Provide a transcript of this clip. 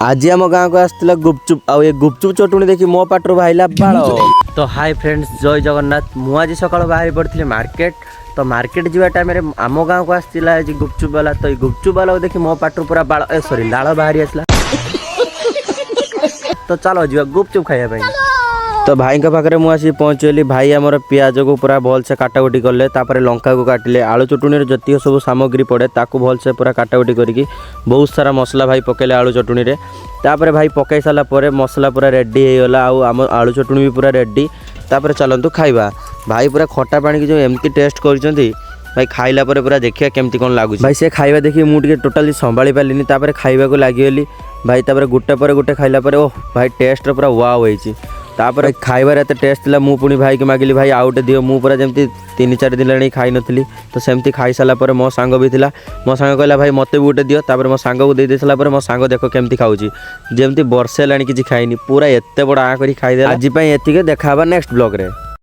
आज आम गाँव को आसला गुपचुप आ गुपचुप चटुणी देखी मो पाटरू बाहला बाल। तो हाय फ्रेंड्स, जय जगन्नाथ। मु आज सकाळ बाहरी पड़ी मार्केट। तो मार्केट जीवा टाइम रे आम गाँव को आसला गुपचुप वाला। तो ये गुपचुप वाला देखी मो पाटरू पूरा बाल सॉरी लाल बाहरी आसला। तो चलो जीवा गुपचुप खाइबा। तो भाई का पाखे मुझे पहुँचली। भाई आमर पियाज को पूरा भल से काटाकुटी कले, लंका को काटिले। आलू चटुणी जति सब सामग्री पड़े ताकू भल से पूरा काटाकुटी करके बहुत सारा मसला भाई पकेले आलू चटुणी रे। तापर भाई पकई सारा पर मसला पूरा रेडी हो गला। आम आलू चटुणी भी पूरा रेडी। तापर चलतु खाइबा। भाई पूरा खटा पानी की जो एमती टेस्ट करछंती भाई खाइला पर पूरा देखिया केमती कोन लागुछ। भाई से खाइबा देखि मुझे टोटाली संभाली पारिनी। तापर खाइबा को लागिगली भाई। तापर गुटे पर गुटे खाइला पर ओह भाई टेस्ट पूरा वाव होईची। तापर खाइबार एत टेस्ट था। मु पुणी भाई के मागिली भाई आउटे दियो। मु पूरा जमती 3-4 दिन लाणी खाई नथली। तो सेमती खाई साला पर मो सांग भी थिला। मो सांग कहला भाई मते भी गुटे दियो। तापर मो सांग को दे साला पर मो सांग देखो केमती खाउची। जेमती वर्षे लाणी किछि खाइनी, पूरा एते बड़ आ करी खाई दे। आज पई एतिके देखाबा नेक्स्ट ब्लॉग रे।